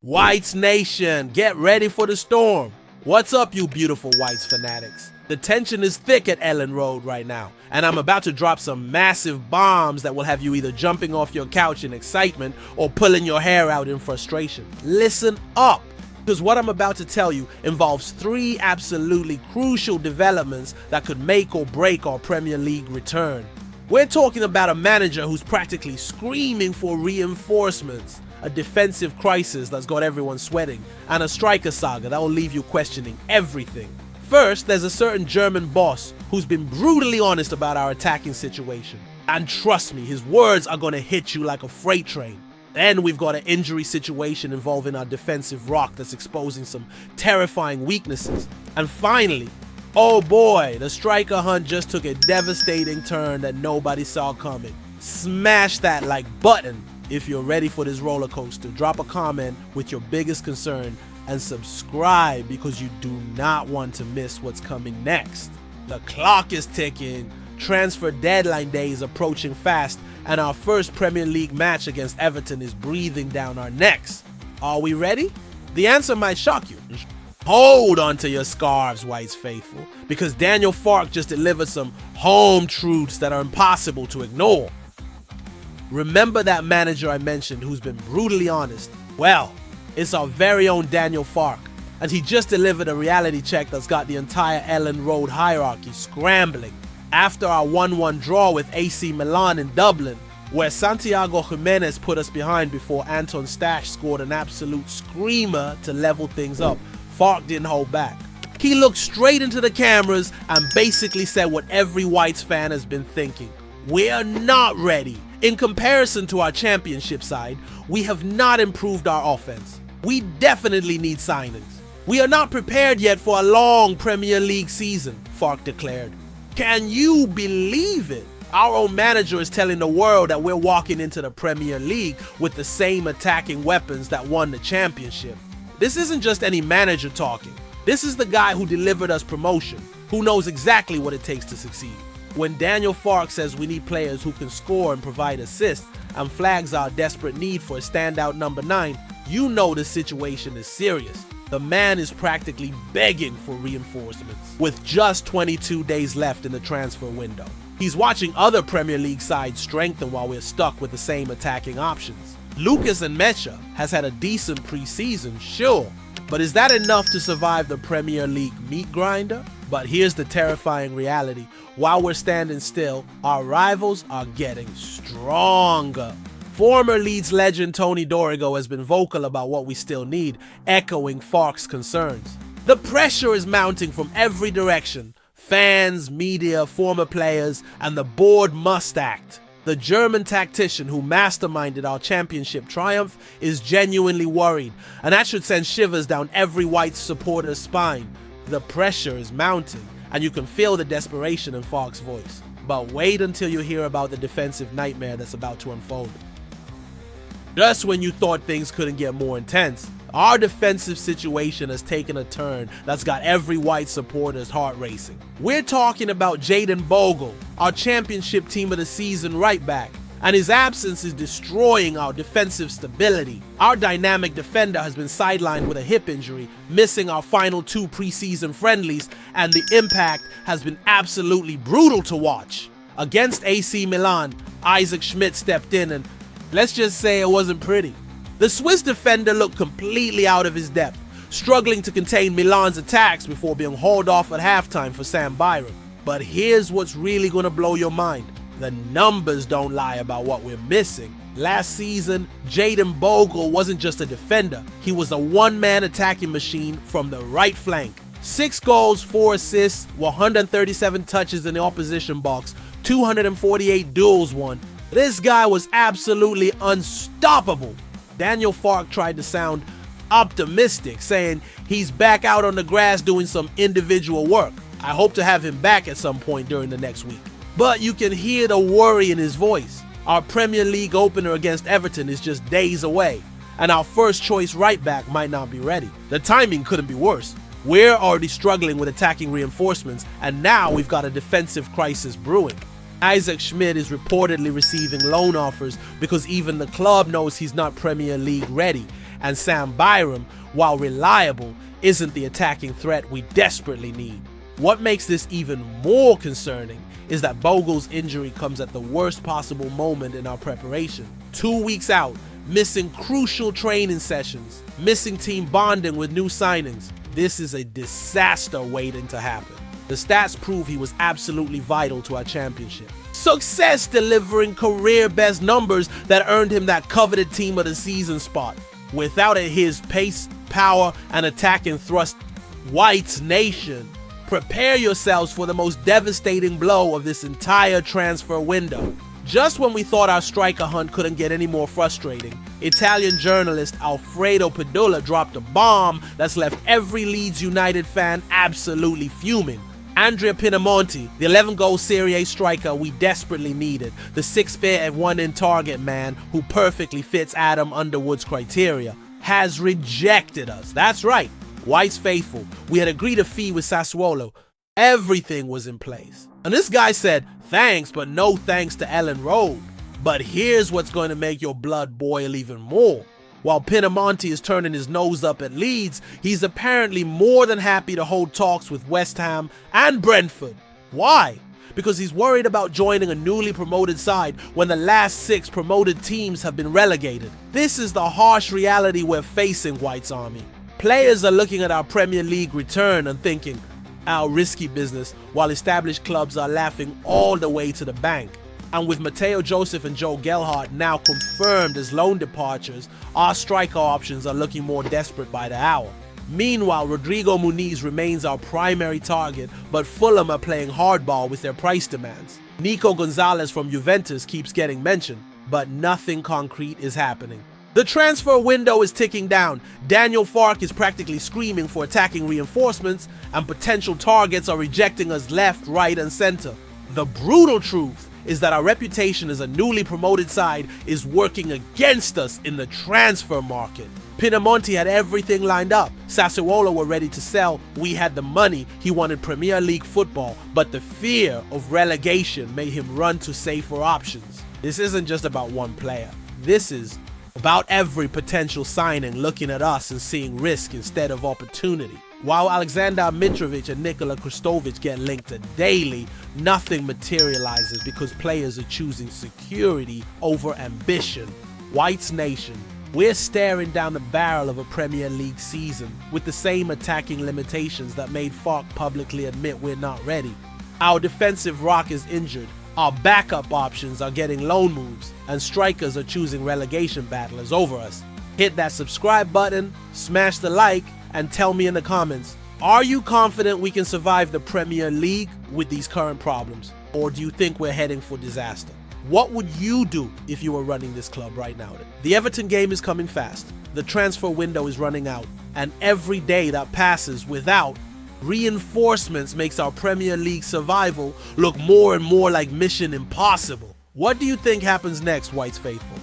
Whites Nation, get ready for the storm. What's up, you beautiful Whites fanatics? The tension is thick at Elland Road right now, and I'm about to drop some massive bombs that will have you either jumping off your couch in excitement or pulling your hair out in frustration. Listen up, because what I'm about to tell you involves three absolutely crucial developments that could make or break our Premier League return. We're talking about a manager who's practically screaming for reinforcements, a defensive crisis that's got everyone sweating, and a striker saga that will leave you questioning everything. First, there's a certain German boss who's been brutally honest about our attacking situation. And trust me, his words are gonna hit you like a freight train. Then we've got an injury situation involving our defensive rock that's exposing some terrifying weaknesses. And finally, oh boy, the striker hunt just took a devastating turn that nobody saw coming. Smash that like button if you're ready for this roller coaster. Drop a comment with your biggest concern and subscribe because you do not want to miss what's coming next. The clock is ticking, transfer deadline day is approaching fast, and our first Premier League match against Everton is breathing down our necks. Are we ready? The answer might shock you. Hold on to your scarves, Whites faithful, because Daniel Farke just delivered some home truths that are impossible to ignore. Remember that manager I mentioned who's been brutally honest? Well, it's our very own Daniel Farke, and he just delivered a reality check that's got the entire Elland Road hierarchy scrambling. After our 1-1 draw with AC Milan in Dublin, where Santiago Jimenez put us behind before Anton Stach scored an absolute screamer to level things up, Farke didn't hold back. He looked straight into the cameras and basically said what every Whites fan has been thinking. We're not ready. In comparison to our championship side, we have not improved our offense. We definitely need signings. We are not prepared yet for a long Premier League season, Farke declared. Can you believe it? Our own manager is telling the world that we're walking into the Premier League with the same attacking weapons that won the championship. This isn't just any manager talking. This is the guy who delivered us promotion, who knows exactly what it takes to succeed. When Daniel Farke says we need players who can score and provide assists and flags our desperate need for a standout number 9, you know the situation is serious. The man is practically begging for reinforcements, with just 22 days left in the transfer window. He's watching other Premier League sides strengthen while we're stuck with the same attacking options. Lucas and Mecha has had a decent preseason, sure, but is that enough to survive the Premier League meat grinder? But here's the terrifying reality. While we're standing still, our rivals are getting stronger. Former Leeds legend Tony Dorigo has been vocal about what we still need, echoing Farke's concerns. The pressure is mounting from every direction. Fans, media, former players, and the board must act. The German tactician who masterminded our championship triumph is genuinely worried, and that should send shivers down every Whites supporter's spine. The pressure is mounting, and you can feel the desperation in Farke's voice. But wait until you hear about the defensive nightmare that's about to unfold. Just when you thought things couldn't get more intense, our defensive situation has taken a turn that's got every White supporter's heart racing. We're talking about Jayden Bogle, our championship team of the season right back, and his absence is destroying our defensive stability. Our dynamic defender has been sidelined with a hip injury, missing our final 2 preseason friendlies, and the impact has been absolutely brutal to watch. Against AC Milan, Isaac Schmidt stepped in and let's just say it wasn't pretty. The Swiss defender looked completely out of his depth, struggling to contain Milan's attacks before being hauled off at halftime for Sam Byram. But here's what's really gonna blow your mind. The numbers don't lie about what we're missing. Last season, Jayden Bogle wasn't just a defender. He was a one-man attacking machine from the right flank. 6 goals, 4 assists, 137 touches in the opposition box, 248 duels won. This guy was absolutely unstoppable. Daniel Farke tried to sound optimistic, saying he's back out on the grass doing some individual work. I hope to have him back at some point during the next week. But you can hear the worry in his voice. Our Premier League opener against Everton is just days away, and our first choice right back might not be ready. The timing couldn't be worse. We're already struggling with attacking reinforcements, and now we've got a defensive crisis brewing. Isaac Schmidt is reportedly receiving loan offers because even the club knows he's not Premier League ready, and Sam Byram, while reliable, isn't the attacking threat we desperately need. What makes this even more concerning is that Bogle's injury comes at the worst possible moment in our preparation. 2 weeks out, missing crucial training sessions, missing team bonding with new signings. This is a disaster waiting to happen. The stats prove he was absolutely vital to our championship. Success delivering career-best numbers that earned him that coveted team of the season spot. Without it, his pace, power, and attacking thrust, White's Nation, prepare yourselves for the most devastating blow of this entire transfer window. Just when we thought our striker hunt couldn't get any more frustrating, Italian journalist Alfredo Padula dropped a bomb that's left every Leeds United fan absolutely fuming. Andrea Pinamonti, the 11-goal Serie A striker we desperately needed, the 6'4" and 1-in target man who perfectly fits Adam Underwood's criteria, has rejected us. That's right, White's faithful. We had agreed a fee with Sassuolo. Everything was in place. And this guy said, thanks, but no thanks to Elland Road. But here's what's going to make your blood boil even more. While Pinamonti is turning his nose up at Leeds, he's apparently more than happy to hold talks with West Ham and Brentford. Why? Because he's worried about joining a newly promoted side when the last 6 promoted teams have been relegated. This is the harsh reality we're facing, White's Army. Players are looking at our Premier League return and thinking, our risky business, while established clubs are laughing all the way to the bank. And with Mateo Joseph and Joe Gelhardt now confirmed as loan departures, our striker options are looking more desperate by the hour. Meanwhile, Rodrigo Muniz remains our primary target, but Fulham are playing hardball with their price demands. Nico Gonzalez from Juventus keeps getting mentioned, but nothing concrete is happening. The transfer window is ticking down. Daniel Farke is practically screaming for attacking reinforcements, and potential targets are rejecting us left, right, and center. The brutal truth is that our reputation as a newly promoted side is working against us in the transfer market. Pinamonti had everything lined up. Sassuolo were ready to sell. We had the money. He wanted Premier League football, but the fear of relegation made him run to safer options. This isn't just about one player. This is about every potential signing looking at us and seeing risk instead of opportunity. While Alexander Mitrovic and Nikola Kristovic get linked to daily, nothing materializes because players are choosing security over ambition. White's Nation, we're staring down the barrel of a Premier League season with the same attacking limitations that made Farke publicly admit we're not ready. Our defensive rock is injured, our backup options are getting loan moves, and strikers are choosing relegation battlers over us. Hit that subscribe button, smash the like, and tell me in the comments, are you confident we can survive the Premier League with these current problems? Or do you think we're heading for disaster? What would you do if you were running this club right now? The Everton game is coming fast, the transfer window is running out, and every day that passes without reinforcements makes our Premier League survival look more and more like Mission Impossible. What do you think happens next, White's faithful?